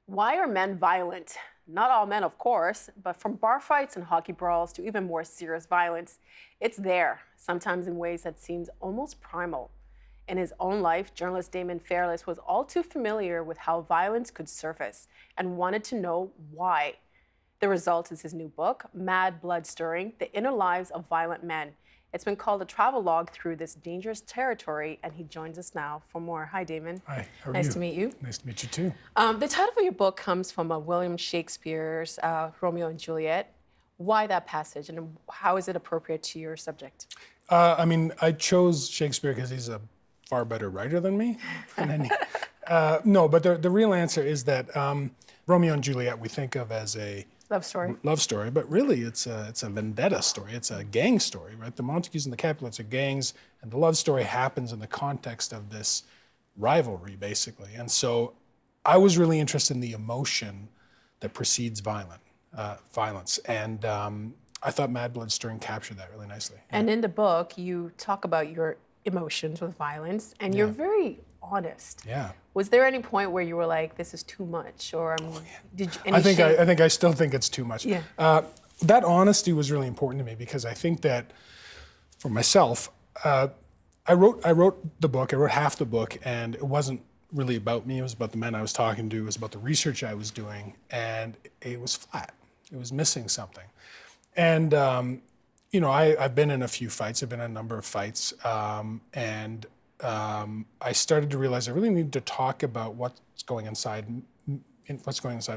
Why are men violent? Not all men, of course, but from bar fights and hockey brawls to even more serious violence, it's there, sometimes in ways that seems almost primal. In his own life, journalist Daemon Fairless was all too familiar with how violence could surface and wanted to know why. The result is his new book, Mad Blood Stirring: The Inner Lives of Violent Men. It's been called a travelogue through this dangerous territory, and he joins us now for more. Hi, Daemon. Hi, how are you? Nice to meet you. Nice to meet you too. The title of your book comes from William Shakespeare's Romeo and Juliet. Why that passage, and how is it appropriate to your subject? I chose Shakespeare because he's a far better writer than me. No, but the real answer is that Romeo and Juliet we think of as a Love story. But really it's a vendetta story. It's a gang story, right? The Montagues and the Capulets are gangs, and the love story happens in the context of this rivalry, basically. And so I was really interested in the emotion that precedes violence. And I thought Mad Blood Stirring captured that really nicely. And in the book, you talk about your emotions with violence, and you're very honest. Yeah. Was there any point where you were like, "This is too much," or did you? I think I still think it's too much. Yeah. That honesty was really important to me because I think that for myself, I wrote the book. I wrote half the book, and it wasn't really about me. It was about the men I was talking to. It was about the research I was doing, and it was flat. It was missing something. And I've been in a few fights. I've been in a number of fights, and I started to realize I really need to talk about what's going inside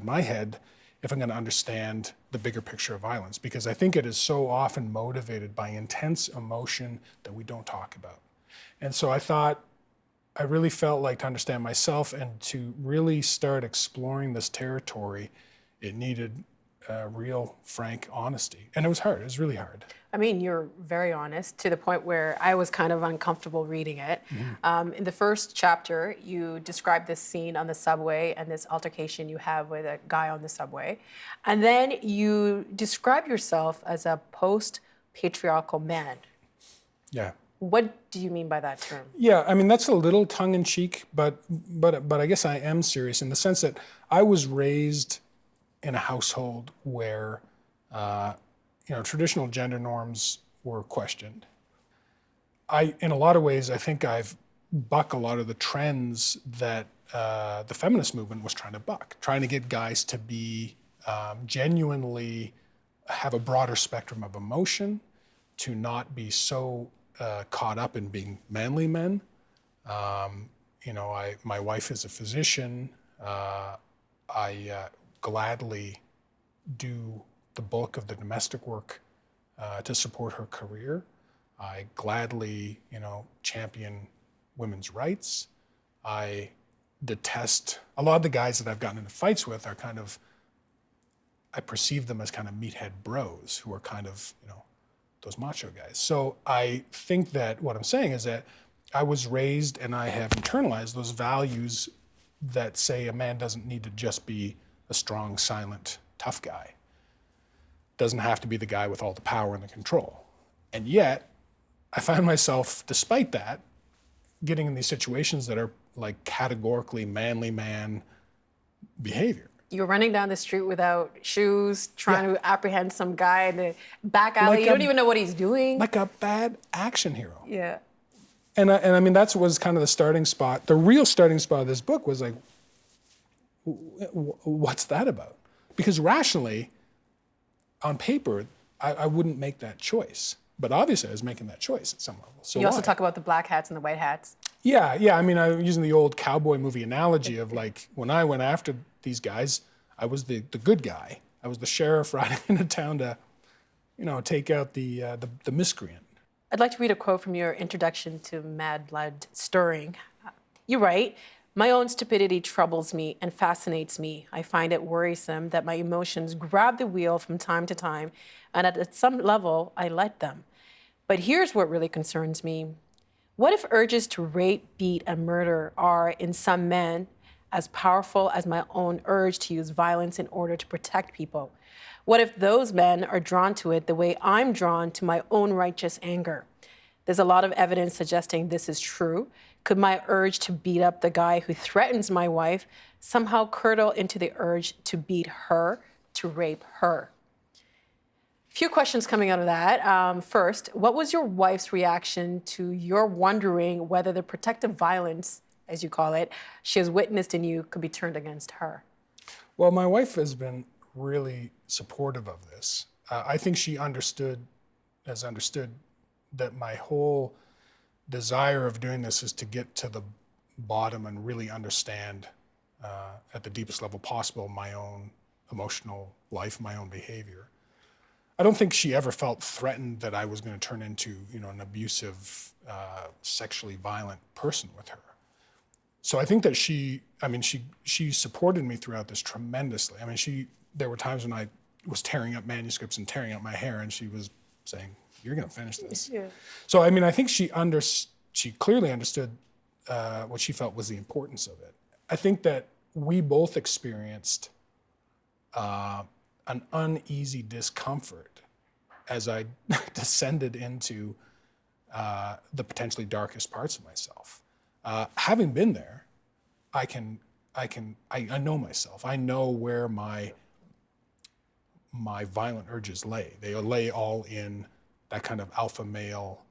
my head if I'm going to understand the bigger picture of violence, because I think it is so often motivated by intense emotion that we don't talk about. And so I really felt like to understand myself and to really start exploring this territory, it needed real, frank honesty. And it was hard. It was really hard. I mean, you're very honest to the point where I was kind of uncomfortable reading it. Mm-hmm. In the first chapter, you describe this scene on the subway and this altercation you have with a guy on the subway. And then you describe yourself as a post-patriarchal man. Yeah. What do you mean by that term? Yeah, I mean, that's a little tongue-in-cheek, but I guess I am serious in the sense that I was raised in a household where traditional gender norms were questioned. In a lot of ways, I think I've bucked a lot of the trends that the feminist movement was trying to buck, trying to get guys to be genuinely have a broader spectrum of emotion, to not be so caught up in being manly men. My wife is a physician. I gladly do the bulk of the domestic work to support her career. I gladly, champion women's rights. I detest a lot of the guys that I've gotten into fights with are I perceive them as kind of meathead bros who are kind of, those macho guys. So I think that what I'm saying is that I was raised and I have internalized those values that say a man doesn't need to just be a strong, silent, tough guy. Doesn't have to be the guy with all the power and the control. And yet, I find myself, despite that, getting in these situations that are like categorically manly man behavior. You're running down the street without shoes, trying to apprehend some guy in the back alley. You don't even know what he's doing. Like a bad action hero. Yeah. And I mean, that was kind of the starting spot. The real starting spot of this book was like, what's that about? Because rationally, on paper, I wouldn't make that choice. But obviously, I was making that choice at some level. So you also talk about the black hats and the white hats. Yeah. I mean, I'm using the old cowboy movie analogy of like, when I went after these guys, I was the good guy. I was the sheriff riding into town to, take out the miscreant. I'd like to read a quote from your introduction to Mad Blood Stirring. You write, "My own stupidity troubles me and fascinates me. I find it worrisome that my emotions grab the wheel from time to time, and at some level, I let them. But here's what really concerns me. What if urges to rape, beat, and murder are, in some men, as powerful as my own urge to use violence in order to protect people? What if those men are drawn to it the way I'm drawn to my own righteous anger? There's a lot of evidence suggesting this is true. Could my urge to beat up the guy who threatens my wife somehow curdle into the urge to beat her, to rape her? Few questions coming out of that. First, what was your wife's reaction to your wondering whether the protective violence, as you call it, she has witnessed in you could be turned against her? Well, my wife has been really supportive of this. I think she has understood that my whole desire of doing this is to get to the bottom and really understand at the deepest level possible my own emotional life, my own behavior. I don't think she ever felt threatened that I was going to turn into, an abusive, sexually violent person with her. So I think that she supported me throughout this tremendously. There were times when I was tearing up manuscripts and tearing up my hair, and she was saying, "You're going to finish this." Yeah. So I think she clearly understood what she felt was the importance of it. I think that we both experienced an uneasy discomfort as I descended into the potentially darkest parts of myself. Having been there, I know myself. I know where my violent urges lay. They lay all in that kind of alpha male,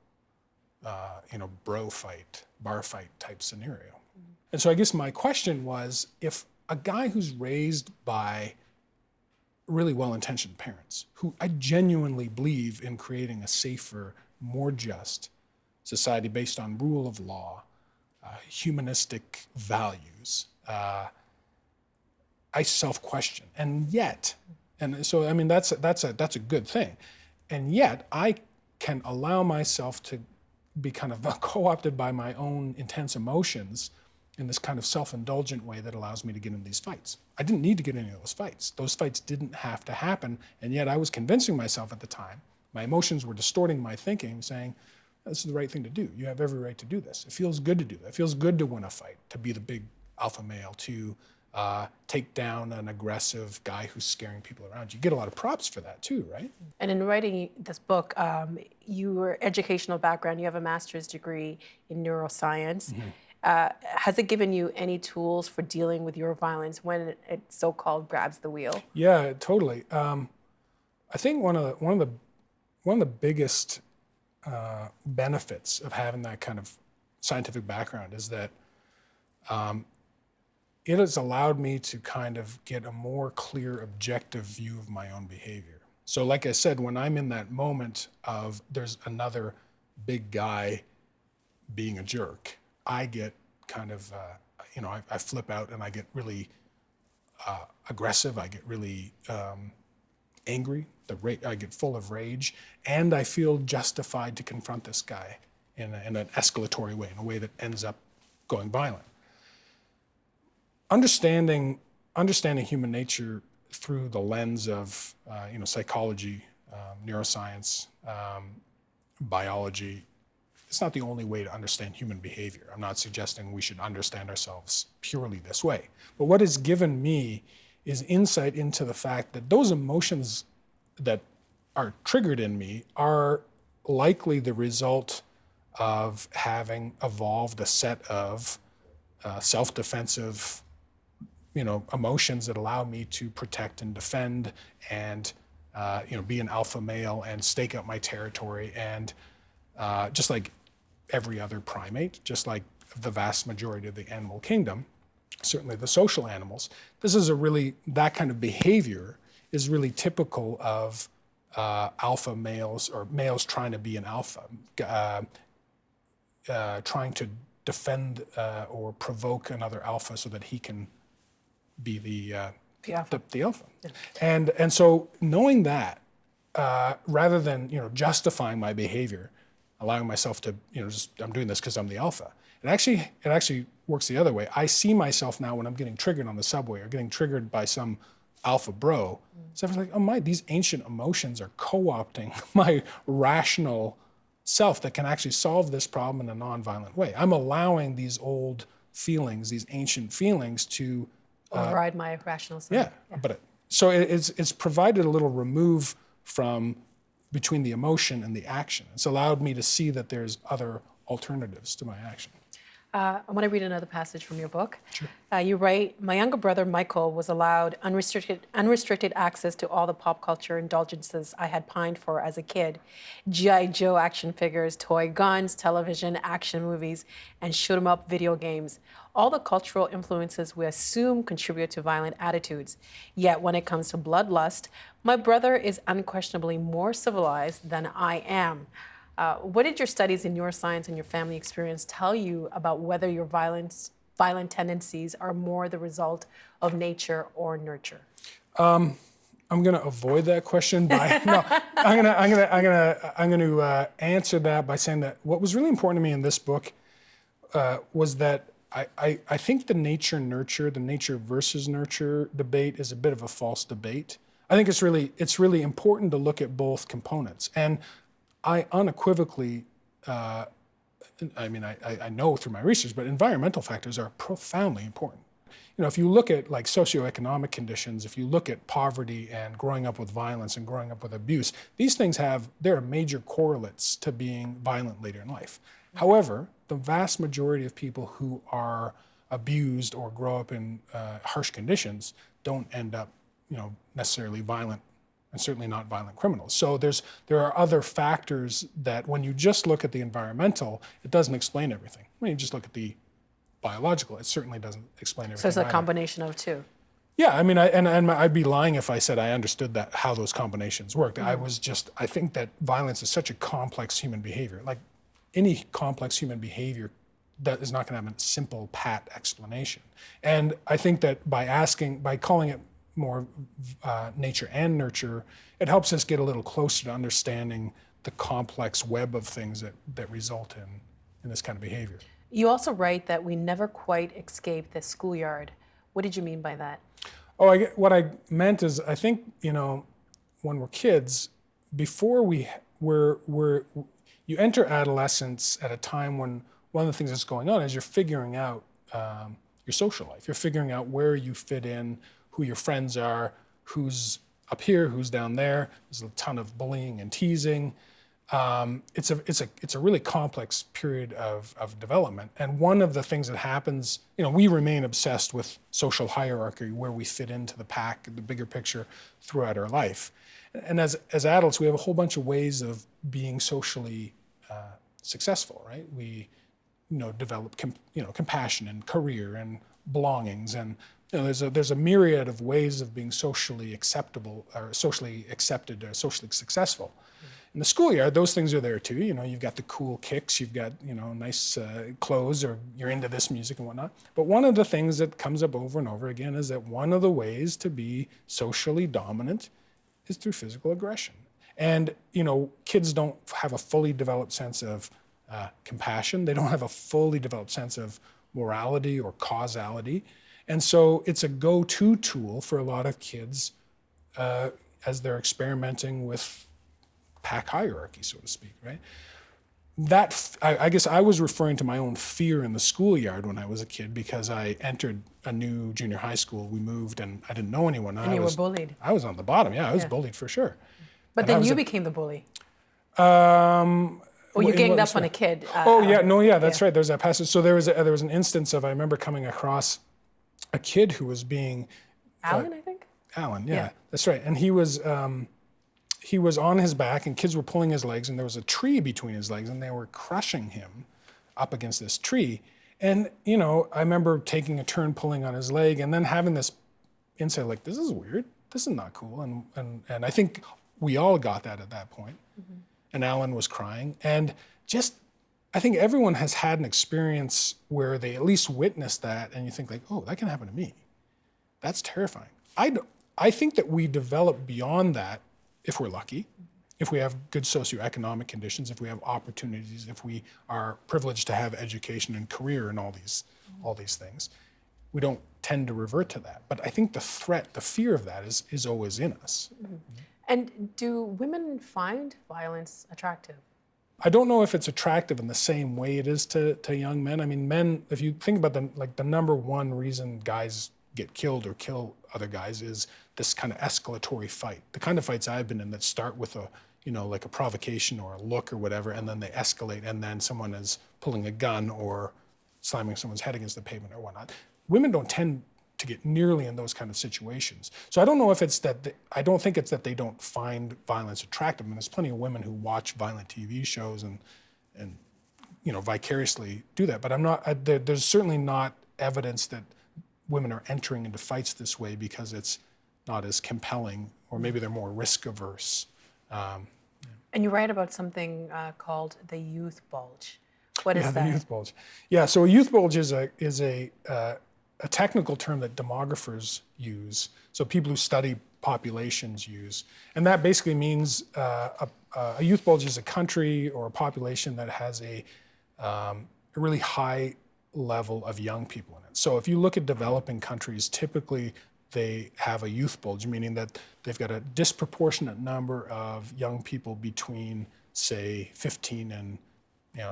bro fight, bar fight type scenario. Mm-hmm. And so I guess my question was, if a guy who's raised by really well-intentioned parents, who I genuinely believe in creating a safer, more just society based on rule of law, humanistic values, I self-question, and so that's a good thing, and yet I can allow myself to be kind of co-opted by my own intense emotions in this kind of self-indulgent way that allows me to get in these fights. I didn't need to get into those fights. Those fights didn't have to happen, and yet I was convincing myself at the time. My emotions were distorting my thinking, saying, this is the right thing to do. You have every right to do this. It feels good to do that. It feels good to win a fight, to be the big alpha male, to take down an aggressive guy who's scaring people around. You get a lot of props for that too, right? And in writing this book, your educational background, you have a master's degree in neuroscience. Mm-hmm. Has it given you any tools for dealing with your violence when it so-called grabs the wheel? Yeah, totally. I think one of the biggest benefits of having that kind of scientific background is that it has allowed me to kind of get a more clear, objective view of my own behavior. So like I said, when I'm in that moment of there's another big guy being a jerk, I get kind of, I flip out and I get really aggressive. I get really angry. I get full of rage, and I feel justified to confront this guy in an escalatory way, in a way that ends up going violent. Understanding human nature through the lens of psychology, neuroscience, biology, it's not the only way to understand human behavior. I'm not suggesting we should understand ourselves purely this way. But what it's given me is insight into the fact that those emotions that are triggered in me are likely the result of having evolved a set of self-defensive, emotions that allow me to protect and defend and, be an alpha male and stake out my territory. And just like every other primate, just like the vast majority of the animal kingdom, certainly the social animals, that kind of behavior is really typical of alpha males or males trying to be an alpha, trying to defend or provoke another alpha so that he can be the alpha. Yeah. And so knowing that, rather than justifying my behavior, allowing myself to I'm doing this because I'm the alpha. It actually works the other way. I see myself now when I'm getting triggered on the subway or getting triggered by some alpha bro. So I was like, these ancient emotions are co-opting my rational self that can actually solve this problem in a non-violent way. I'm allowing these old feelings, these ancient feelings to override my rational self. Yeah. But it's provided a little remove from between the emotion and the action. It's allowed me to see that there's other alternatives to my action. I want to read another passage from your book. Sure. You write, my younger brother, Michael, was allowed unrestricted access to all the pop culture indulgences I had pined for as a kid. G.I. Joe action figures, toy guns, television, action movies, and shoot-'em-up video games. All the cultural influences we assume contribute to violent attitudes. Yet when it comes to bloodlust, my brother is unquestionably more civilized than I am. What did your studies in neuroscience and your family experience tell you about whether your violent tendencies are more the result of nature or nurture? I'm going to avoid that question by no. I'm going to answer that by saying that what was really important to me in this book was that I think the nature versus nurture debate is a bit of a false debate. I think it's really important to look at both components. And I unequivocally, I know through my research, but environmental factors are profoundly important. You know, if you look at like socioeconomic conditions, if you look at poverty and growing up with violence and growing up with abuse, these things there are major correlates to being violent later in life. However, the vast majority of people who are abused or grow up in harsh conditions don't end up, necessarily violent, and certainly not violent criminals. So there are other factors that when you just look at the environmental, it doesn't explain everything. When you just look at the biological, it certainly doesn't explain everything. So it's a either. combination of two. Yeah, I mean, I'd be lying if I said I understood how those combinations worked. Mm-hmm. I think that violence is such a complex human behavior. Like any complex human behavior that is not going to have a simple, pat explanation. And I think that by calling it more nature and nurture, it helps us get a little closer to understanding the complex web of things that result in this kind of behavior. You also write that we never quite escape the schoolyard. What did you mean by that? What I meant is, I think, when we're kids, before you enter adolescence at a time when one of the things that's going on is you're figuring out your social life. You're figuring out where you fit in, who your friends are, who's up here, who's down there. There's a ton of bullying and teasing. It's a really complex period of development. And one of the things that happens, we remain obsessed with social hierarchy, where we fit into the pack, the bigger picture throughout our life. And as adults, we have a whole bunch of ways of being socially successful, right? We, develop compassion and career and belongings, and there's a myriad of ways of being socially acceptable or socially accepted or socially successful. In the schoolyard, those things are there too. You've got the cool kicks, you've got nice clothes, or you're into this music and whatnot. But one of the things that comes up over and over again is that one of the ways to be socially dominant is through physical aggression. And kids don't have a fully developed sense of compassion. They don't have a fully developed sense of morality or causality. And so it's a go-to tool for a lot of kids as they're experimenting with pack hierarchy, so to speak, right? I guess I was referring to my own fear in the schoolyard when I was a kid, because I entered a new junior high school. We moved and I didn't know anyone. And you were bullied. I was on the bottom, yeah. I was bullied for sure. But then you became the bully. Or you ganged up on a kid. That's right. There's that passage. So there was an instance of, I remember coming across a kid who was being... Alan, I think? Alan, yeah, that's right. And he was on his back, and kids were pulling his legs, and there was a tree between his legs, and they were crushing him up against this tree. And, I remember taking a turn pulling on his leg, and then having this insight, like, this is weird. This is not cool. And I think we all got that at that point. Mm-hmm. And Alan was crying. And I think everyone has had an experience where they at least witnessed that, and you think like, oh, that can happen to me. That's terrifying. I think that we develop beyond that if we're lucky, if we have good socioeconomic conditions, if we have opportunities, if we are privileged to have education and career and all these things. We don't tend to revert to that. But I think the fear of that is always in us. Mm-hmm. And do women find violence attractive? I don't know if it's attractive in the same way it is to young men. I mean, men, if you think about the number one reason guys get killed or kill other guys is this kind of escalatory fight. The kind of fights I've been in that start with like a provocation or a look or whatever, and then they escalate, and then someone is pulling a gun or slamming someone's head against the pavement or whatnot. Women don't tend to get nearly in those kind of situations. So I don't know if it's that, I don't think it's that they don't find violence attractive. I mean, there's plenty of women who watch violent TV shows and vicariously do that. But there's certainly not evidence that women are entering into fights this way because it's not as compelling, or maybe they're more risk averse. And you write about something called the youth bulge. What is that? The youth bulge. Yeah, so a youth bulge is a technical term that demographers use. So people who study populations use, and that basically means a youth bulge is a country or a population that has a really high level of young people in it. So if you look at developing countries, typically they have a youth bulge, meaning that they've got a disproportionate number of young people between, say, 15 and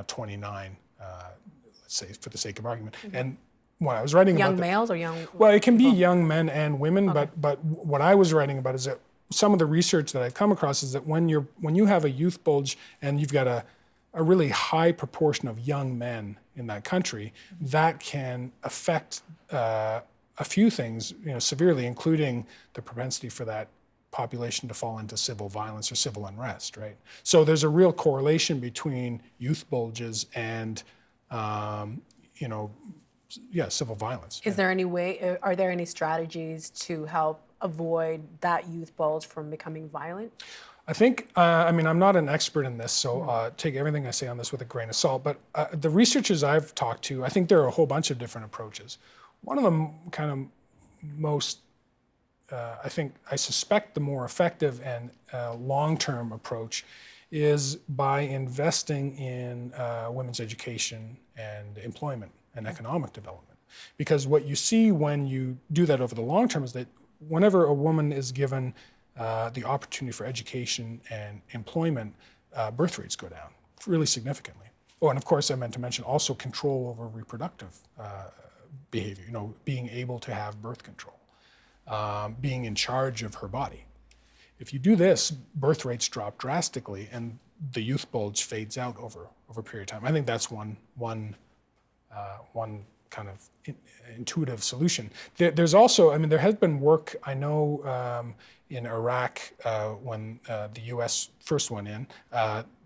29, let's say, for the sake of argument. Mm-hmm. And when I was writing about young males or young? Well, it can be young men and women, okay. but what I was writing about is that some of the research that I've come across is that when you have a youth bulge and you've got a really high proportion of young men in that country, that can affect a few things, severely, including the propensity for that population to fall into civil violence or civil unrest, right? So there's a real correlation between youth bulges and, civil violence. Is there any way, are there any strategies to help avoid that youth bulge from becoming violent? I think, I'm not an expert in this, so take everything I say on this with a grain of salt, but the researchers I've talked to, I think there are a whole bunch of different approaches. One of them kind of most, I suspect the more effective and long-term approach is by investing in women's education and employment and economic development. Because what you see when you do that over the long term is that whenever a woman is given the opportunity for education and employment, birth rates go down really significantly. Oh, and of course I meant to mention also control over reproductive behavior, being able to have birth control, being in charge of her body. If you do this, birth rates drop drastically and the youth bulge fades out over a period of time. I think that's one kind of intuitive solution. There's also, there has been work, I know in Iraq when the US first went in,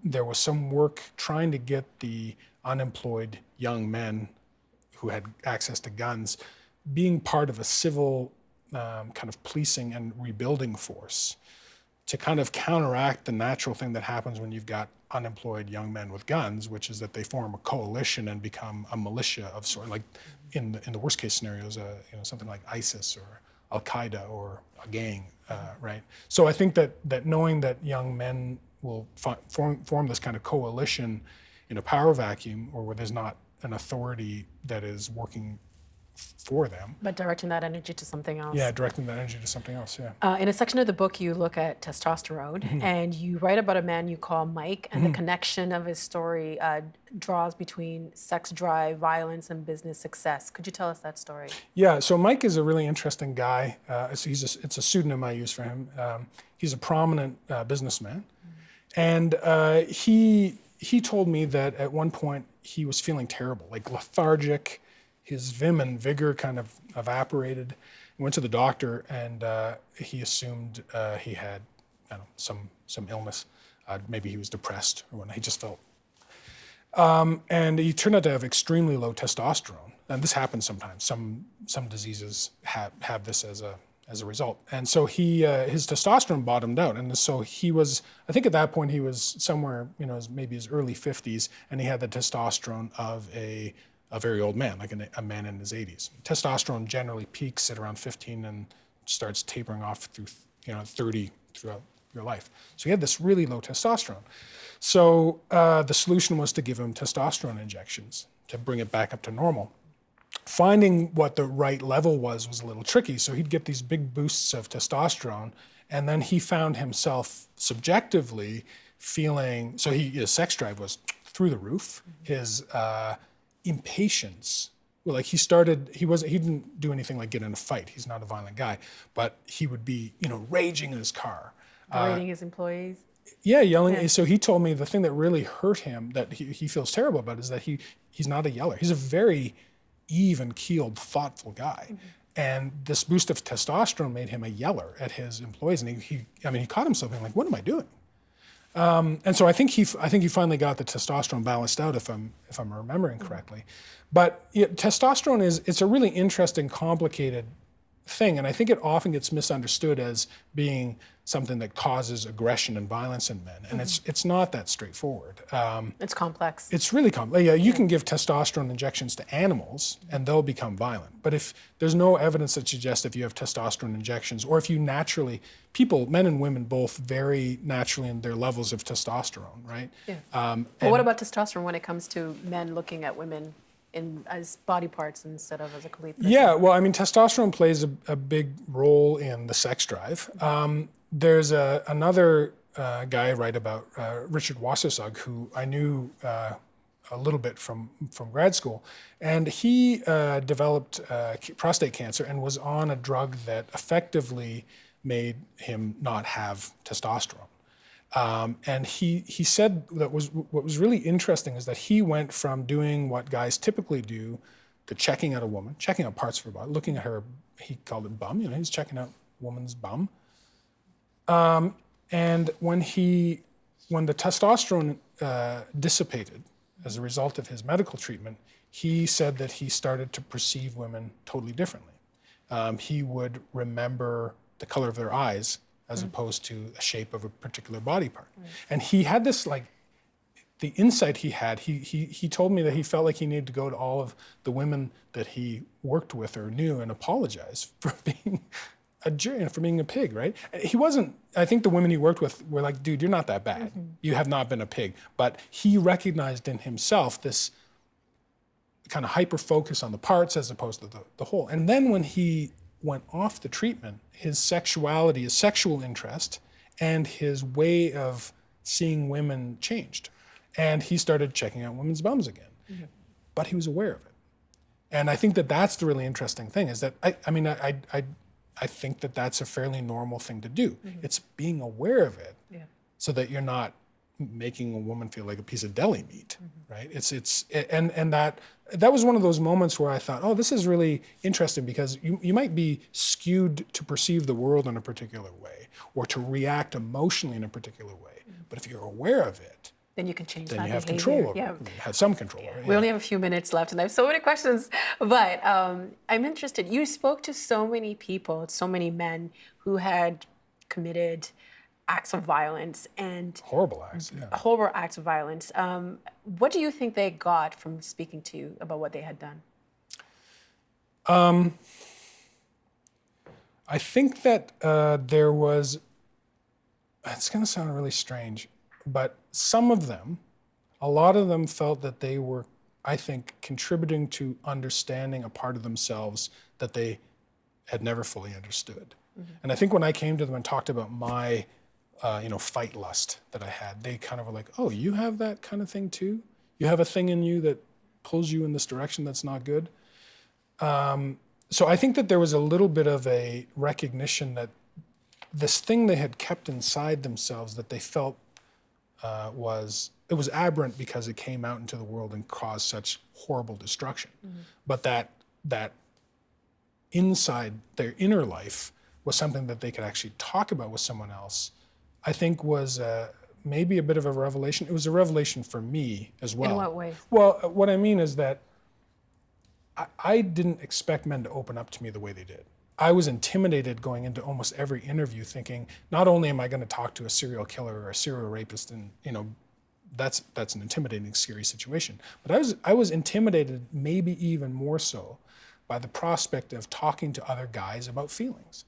there was some work trying to get the unemployed young men who had access to guns being part of a civil kind of policing and rebuilding force to kind of counteract the natural thing that happens when you've got unemployed young men with guns, which is that they form a coalition and become a militia of sort, like in the worst case scenarios, something like ISIS or Al Qaeda or a gang, right? So I think that knowing that young men will form this kind of coalition in a power vacuum, or where there's not an authority that is working for them. But directing that energy to something else. Yeah, directing that energy to something else, yeah. In a section of the book, you look at testosterone, and you write about a man you call Mike, and the connection of his story draws between sex drive, violence, and business success. Could you tell us that story? Yeah, so Mike is a really interesting guy. It's a pseudonym I use for him. He's a prominent businessman. And he told me that at one point he was feeling terrible, like lethargic. His vim and vigor kind of evaporated. He went to the doctor and he assumed he had some illness. Maybe he was depressed or whatnot. He just felt. And he turned out to have extremely low testosterone. And this happens sometimes. Some diseases have this as a result. And so his testosterone bottomed out. And so he was, I think at that point he was somewhere, maybe his early 50s, and he had the testosterone of a very old man, like a man in his 80s. Testosterone generally peaks at around 15 and starts tapering off through 30 throughout your life. So he had this really low testosterone. So the solution was to give him testosterone injections to bring it back up to normal. Finding what the right level was a little tricky. So he'd get these big boosts of testosterone, and then he found himself subjectively feeling, so his sex drive was through the roof. His impatience, like he didn't do anything like get in a fight. He's not a violent guy, but he would be, raging in his car. Berating his employees? Yeah, yelling. Yeah. So he told me the thing that really hurt him, that he feels terrible about, is that he's not a yeller. He's a very even-keeled, thoughtful guy. And this boost of testosterone made him a yeller at his employees. And he caught himself being like, what am I doing? And so I think he finally got the testosterone balanced out, if I'm remembering correctly. But testosterone it's a really interesting, complicated thing, and I think it often gets misunderstood as being something that causes aggression and violence in men, and it's not that straightforward. It's complex. It's really complex. Yeah, you can give testosterone injections to animals and they'll become violent. But if there's no evidence that suggests if you have testosterone injections, or if you naturally, men and women both vary naturally in their levels of testosterone, right? Yeah. But what about testosterone when it comes to men looking at women as body parts instead of as a complete person? Yeah, well, I mean, testosterone plays a big role in the sex drive. There's another guy I write about, Richard Wassersug, who I knew a little bit from grad school, and he developed prostate cancer and was on a drug that effectively made him not have testosterone. And he said that what was really interesting is that he went from doing what guys typically do to checking out a woman, checking out parts of her body, looking at her, he called it bum, he's checking out a woman's bum. And when the testosterone dissipated as a result of his medical treatment, he said that he started to perceive women totally differently. He would remember the color of their eyes as opposed to the shape of a particular body part. And he had this, the insight he had, he told me that he felt like he needed to go to all of the women that he worked with or knew and apologize for being a jerk, for being a pig, right? He wasn't, I think the women he worked with were like, dude, you're not that bad. You have not been a pig. But he recognized in himself this kind of hyper focus on the parts as opposed to the whole. And then when he went off the treatment, his sexuality, his sexual interest, and his way of seeing women changed. And he started checking out women's bums again. But he was aware of it. And I think that that's the really interesting thing, is that, I think that that's a fairly normal thing to do. It's being aware of it so that you're not making a woman feel like a piece of deli meat, right? And that was one of those moments where I thought, oh, this is really interesting, because you might be skewed to perceive the world in a particular way or to react emotionally in a particular way. But if you're aware of it, then you can change then that you have behavior. control over it. You have some control over it. We only have a few minutes left, and I have so many questions. But I'm interested. You spoke to so many people, so many men who had committed acts of violence and Horrible acts, yeah. horrible acts of violence. What do you think they got from speaking to you about what they had done? I think that there was, it's going to sound really strange, but a lot of them felt that they were, I think, contributing to understanding a part of themselves that they had never fully understood. And I think when I came to them and talked about my, fight lust that I had, they kind of were like, oh, you have that kind of thing too? You have a thing in you that pulls you in this direction that's not good? So I think that there was a little bit of a recognition that this thing they had kept inside themselves that they felt was aberrant because it came out into the world and caused such horrible destruction. But that inside their inner life was something that they could actually talk about with someone else, I think was maybe a bit of a revelation. It was a revelation for me as well. In what way? Well, what I mean is that I didn't expect men to open up to me the way they did. I was intimidated going into almost every interview thinking, not only am I going to talk to a serial killer or a serial rapist, and that's an intimidating, scary situation, but I was intimidated maybe even more so by the prospect of talking to other guys about feelings,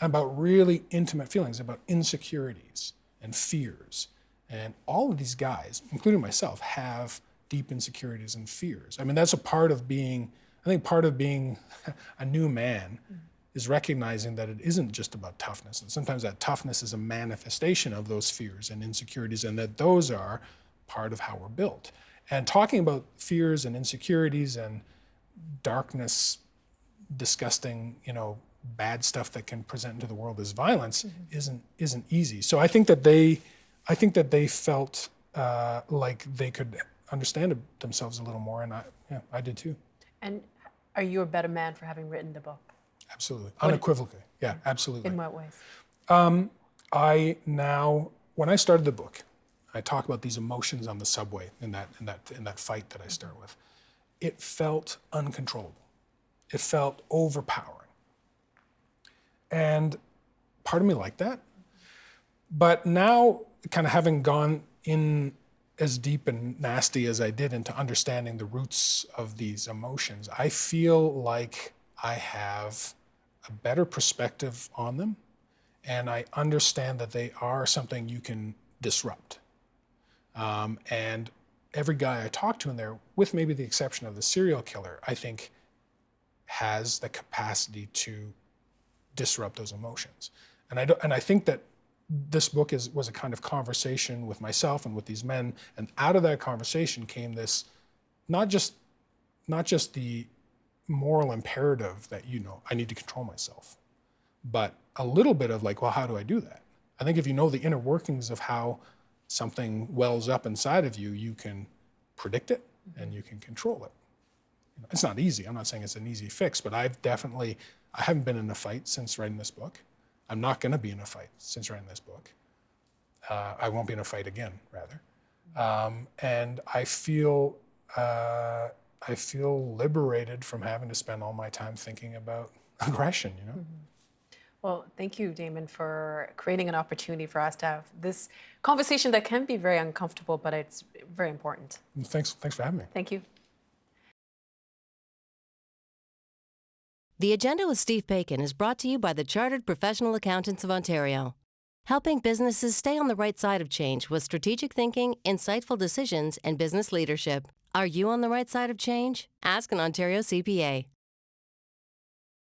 about really intimate feelings, about insecurities and fears. And all of these guys, including myself, have deep insecurities and fears. I mean, that's a part of being, I think part of being a new man is recognizing that it isn't just about toughness. And sometimes that toughness is a manifestation of those fears and insecurities, and that those are part of how we're built. And talking about fears and insecurities and darkness, disgusting, bad stuff that can present into the world as violence isn't easy. So I think that they I think that they felt like they could understand themselves a little more, and I did too. And are you a better man for having written the book? Absolutely, unequivocally. Yeah, absolutely. In what ways? I now, when I started the book, I talk about these emotions on the subway in that fight that I start with. It felt uncontrollable. It felt overpowering. And part of me liked that. But now, kind of having gone in as deep and nasty as I did into understanding the roots of these emotions, I feel like I have a better perspective on them, and I understand that they are something you can disrupt. And every guy I talk to in there, with maybe the exception of the serial killer, I think has the capacity to disrupt those emotions. And I think that this book was a kind of conversation with myself and with these men, and out of that conversation came this, not just the moral imperative that, I need to control myself, but a little bit of like, well, how do I do that? I think if you know the inner workings of how something wells up inside of you, you can predict it and you can control it. It's not easy. I'm not saying it's an easy fix, but I haven't been in a fight since writing this book. I'm not going to be in a fight since writing this book. I won't be in a fight again, rather. And I feel liberated from having to spend all my time thinking about aggression, Mm-hmm. Well, thank you, Daemon, for creating an opportunity for us to have this conversation that can be very uncomfortable, but it's very important. Thanks for having me. Thank you. The Agenda with Steve Bacon is brought to you by the Chartered Professional Accountants of Ontario, helping businesses stay on the right side of change with strategic thinking, insightful decisions, and business leadership. Are you on the right side of change? Ask an Ontario CPA.